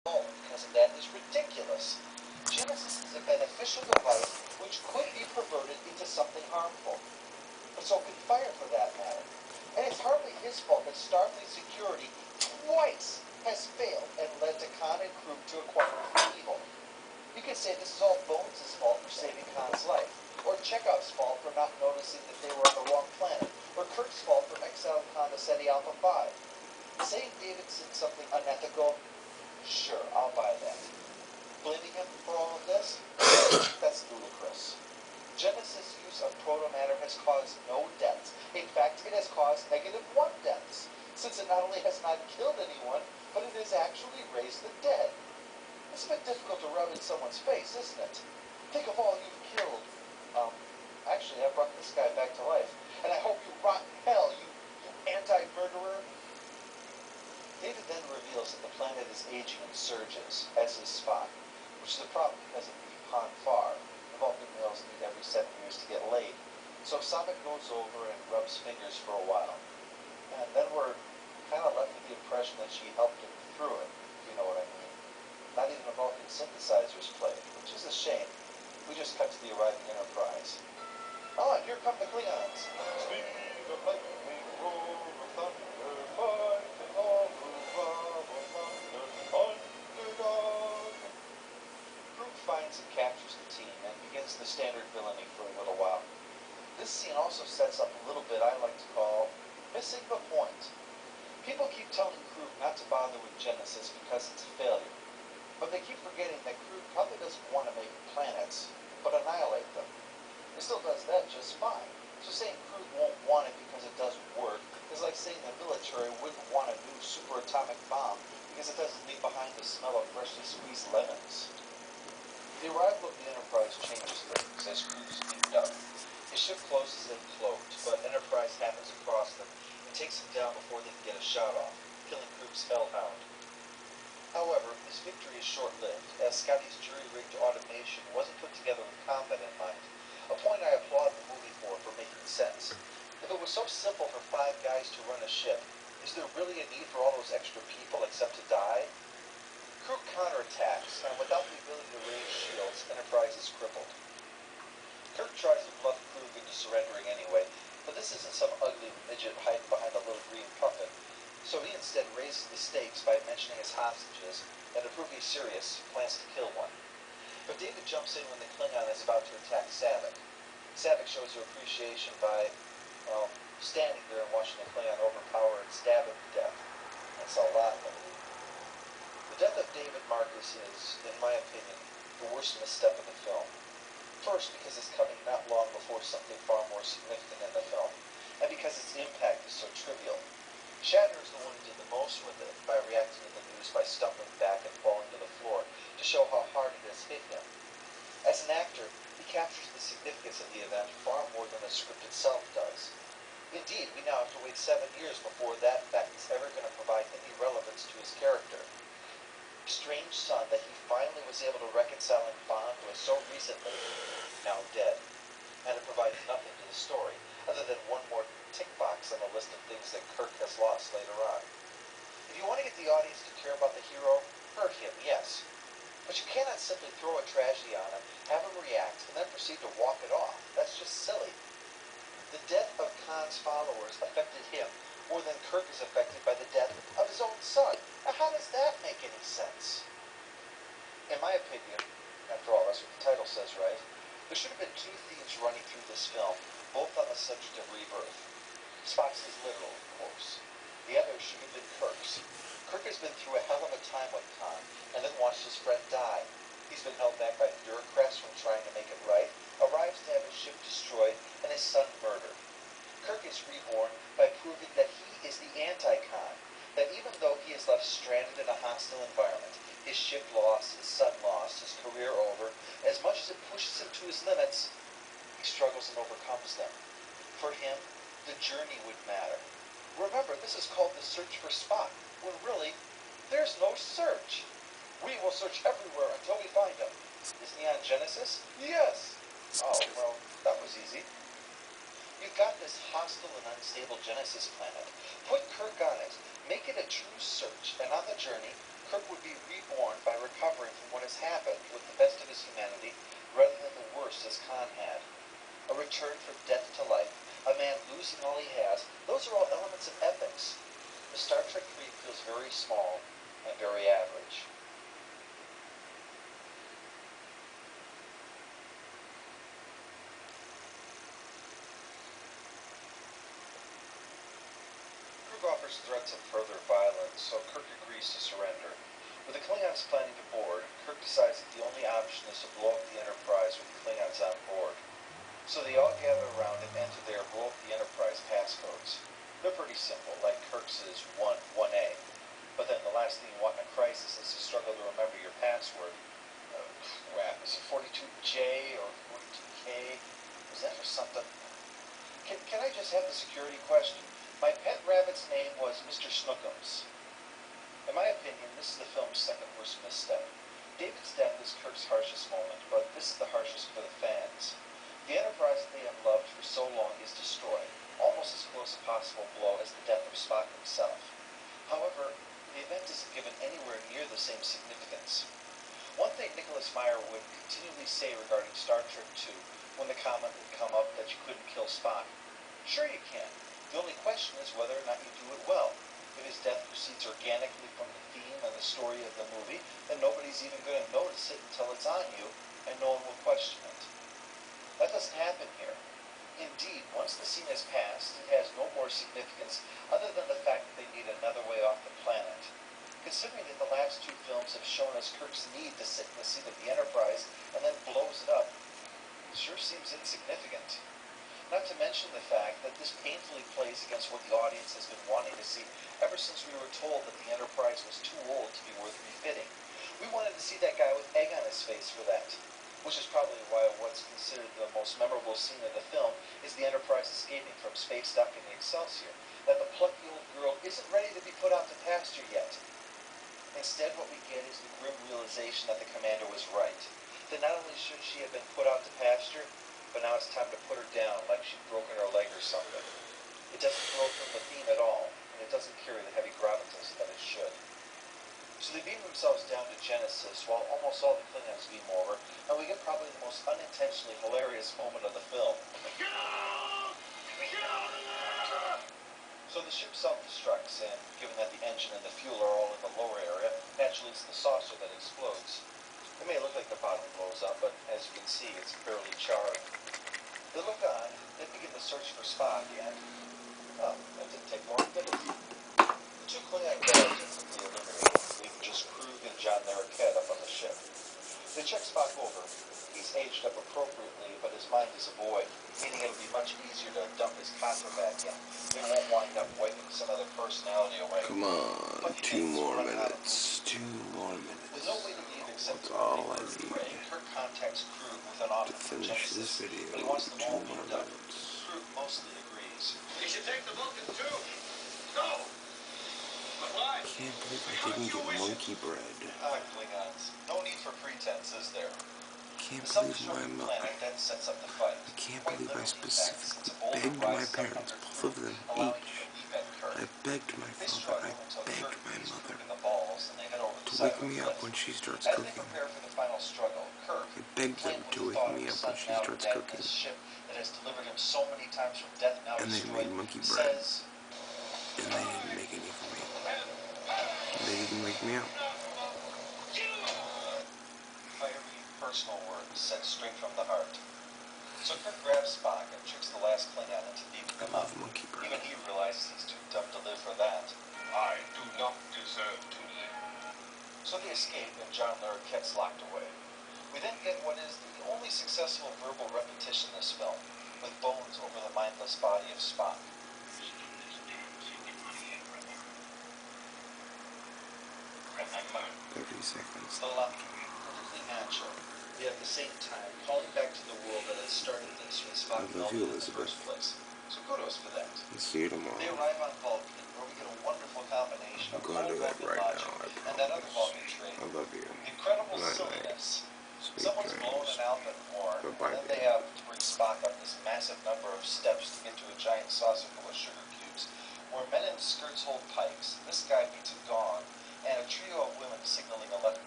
because of that is ridiculous. Genesis is a beneficial device which could be perverted into something harmful. But so could fire for that matter. And it's hardly his fault that Starfleet security twice has failed and led to Khan and Kruge to acquire evil. You could say this is all Bones' fault for saving Khan's life, or Chekhov's fault for not noticing that they were on the wrong planet, or Kirk's fault for exiling Khan to SETI Alpha 5. Saying David did something unethical, sure, I'll buy that. Blaming him for all of this? That's ludicrous. Genesis' use of protomatter has caused no deaths. In fact, it has caused -1 deaths, since it not only has not killed anyone, but it has actually raised the dead. It's a bit difficult to rub in someone's face, isn't it? Think of all you've killed. Actually, I brought this guy back to life, and I hope you rot in hell, you anti-murderer. David then reveals that the planet is aging in surges, as is Spock, which is a problem because of the Pon farr. Vulcan males need every 7 years to get laid. So Saavik goes over and rubs fingers for a while. And then we're kind of left with the impression that she helped him through it, if you know what I mean. Not even a Vulcan synthesizer's played, which is a shame. We just cut to the arriving Enterprise. Oh, and here come the Klingons. Speed of lightning, roar of thunder, fighting all who love underdog. Kruge finds and captures the team and begins the standard villainy for a little while. This scene also sets up a little bit I like to call missing the point. People keep telling Kruge not to bother with Genesis because it's a failure. But they keep forgetting that Kruge probably doesn't want to make planets, but annihilate them. It still does that just fine. So saying Kruge won't want it because it doesn't work is like saying the military wouldn't want a new superatomic bomb because it doesn't leave behind the smell of freshly squeezed lemons. The arrival of the Enterprise changes things as Kruge is beamed up. His ship closes in cloaked, but Enterprise happens across them and takes him down before they can get a shot off, killing Kruge's Hellhound. However, this victory is short-lived, as Scotty's jury-rigged automation wasn't put together with combat in mind, a point I applaud the movie for making sense. If it was so simple for 5 guys to run a ship, is there really a need for all those extra people except to die? Kruge counterattacks, and without the ability to raise shields, Enterprise is crippled. Kirk tries to bluff Kruge into surrendering anyway, but this isn't some ugly midget hiding behind a little green puppet. So he instead raises the stakes by mentioning his hostages, and to prove he's serious, plans to kill one. But David jumps in when the Klingon is about to attack Saavik. Saavik shows her appreciation by, well, standing there and watching the Klingon overpower and stab him to death. That's a lot, I believe. The death of David Marcus is, in my opinion, the worst misstep of the film. First, because it's coming not long before something far more significant in the film, and because its impact is so trivial. Shatner is the one who did the most with it by reacting to the news by stumbling back and falling to the floor to show how hard it has hit him. As an actor, he captures the significance of the event far more than the script itself does. Indeed, we now have to wait 7 years before that fact is ever going to provide any relevance to his character. Strange son that he finally was able to reconcile and bond with so recently, now dead. And it provides nothing to the story, other than one more tick box on the list of things that Kirk has lost later on. If you want to get the audience to care about the hero, hurt him, yes. But you cannot simply throw a tragedy on him, have him react, and then proceed to walk it off. That's just silly. The death of Khan's followers affected him more than Kirk is affected by the death of his own son. Now how does that make any sense? In my opinion, after all, that's what the title says, right? There should have been 2 themes running through this film, both on the subject of rebirth. Spock's is literal, of course. The other should have been Kirk's. Kirk has been through a hell of a time with Khan, and then watched his friend die. He's been held back by bureaucrats from trying to make it right, arrives to have his ship destroyed, and his son murdered. Kirk is reborn by proving that he is the anti-Khan, that even though he is left stranded in a hostile environment, his ship lost, his son lost, his career over, as much as it pushes him to his limits, he struggles and overcomes them. For him, the journey would matter. Remember, this is called the search for Spock, when really, there's no search. We will search everywhere until we find him. Isn't he on Genesis? Yes! Oh, well, that was easy. You've got this hostile and unstable Genesis planet. Put Kirk on it. Make it a true search, and on the journey, Kirk would be reborn by recovering from what has happened with the best of his humanity rather than the worst as Khan had. A return from death to life, a man losing all he has, those are all elements of epics. The Star Trek dream feels very small and very average. Offers threats of further violence, so Kirk agrees to surrender. With the Klingons planning to board, Kirk decides that the only option is to blow up the Enterprise with the Klingons on board. So they all gather around him and to there blow up the Enterprise passcodes. They're pretty simple, like Kirk's is 1A. But then the last thing you want in a crisis is to struggle to remember your password. Crap, is it 42J or 42K? Was that for something? Can I just have the security question? My pet rabbit's name was Mr. Snookums. In my opinion, this is the film's second worst misstep. David's death is Kirk's harshest moment, but this is the harshest for the fans. The Enterprise that they have loved for so long is destroyed, almost as close a possible blow as the death of Spock himself. However, the event isn't given anywhere near the same significance. One thing Nicholas Meyer would continually say regarding Star Trek II, when the comment would come up that you couldn't kill Spock. Sure you can. The only question is whether or not you do it well. If his death proceeds organically from the theme and the story of the movie, then nobody's even going to notice it until it's on you, and no one will question it. That doesn't happen here. Indeed, once the scene has passed, it has no more significance other than the fact that they need another way off the planet. Considering that the last two films have shown us Kirk's need to sit in the seat of the Enterprise and then blows it up, it sure seems insignificant. Not to mention the fact that this painfully plays against what the audience has been wanting to see ever since we were told that the Enterprise was too old to be worth refitting. We wanted to see that guy with egg on his face for that. Which is probably why what's considered the most memorable scene of the film is the Enterprise escaping from space dock in the Excelsior, that the plucky old girl isn't ready to be put out to pasture yet. Instead, what we get is the grim realization that the commander was right. That not only should she have been put out to pasture, but now it's time to put her down like she'd broken her leg or something. It doesn't grow from the theme at all, and it doesn't carry the heavy gravitas that it should. So they beam themselves down to Genesis while almost all the Klingons beam over, and we get probably the most unintentionally hilarious moment of the film. So the ship self-destructs, and given that the engine and the fuel are all in the lower area, naturally it's the saucer that explodes. It may look like the bottom blows up, but as you can see, it's barely charred. They look on, then begin the search for Spock, and, oh, that didn't take long, did it? The two Klingon guards are quickly eliminated, leaving just Krug and John Larroquette up on the ship. They check Spock over. He's aged up appropriately, but his mind is a void, meaning it'll be much easier to dump his copper back in. They won't wind up wiping some other personality away. Come on, 2 more minutes. 2 more minutes. With no way to leave except That's all I need Kirk contacts Krug with an offer to from finish Genesis, this video. but he wants them 2 all more beamed up. minutes. Krug mostly agrees. We should take the Vulcan too. Go. But why? I can't believe I didn't get monkey bread. Klingons. No need for pretense, is there? I can't The believe self-destructing my planet then sets up the fight. I can't Quite believe I literally, in fact, specifically since a boulder begged my rises up parents, under both Krug, of them, allowing each. him to leap at Kirk. I begged my They father, struggle I until begged Kirk my beats mother Krug in the balls, and they head over the to side wake of the me up cliff. when she starts As they cooking. prepare for the final struggle, Kirk, I begged them inflamed with to the wake thought of me his up when son she now starts dead in cooking. this ship that has delivered him so many times from death, now And they destroyed, made monkey bread. says, And they didn't make any for me. And they didn't wake me up. fiery, personal words said straight from the heart. So Kirk grabs Spock and tricks the last Klingon into beaming I him up. love monkey bread. Even he realizes he's too dumb to live for that. I do not deserve to live. So they escape and John Larroquette's locked away. We then get what is the only successful verbal repetition in this film, with Bones over the mindless body of Spock. 30 seconds. The lucky, perfectly natural, yet at the same time calling back to the world that had started this when Spock I love you, melted in the Elizabeth. first place. So kudos for that. I'll see you tomorrow. They arrive on Vulcan, where we get a wonderful combination I'm of going to cold bed Vulcan right logic now, I and that other promise. Vulcan trait. I love you. Incredible Night, night. silliness. Sweet Someone's blown dreams. an Alpha War, Bye-bye, and then they have to bring Spock up this massive number of steps to get to a giant saucer full of sugar cubes, where men in skirts hold pikes. This guy beats a gong, and a trio of women signaling a left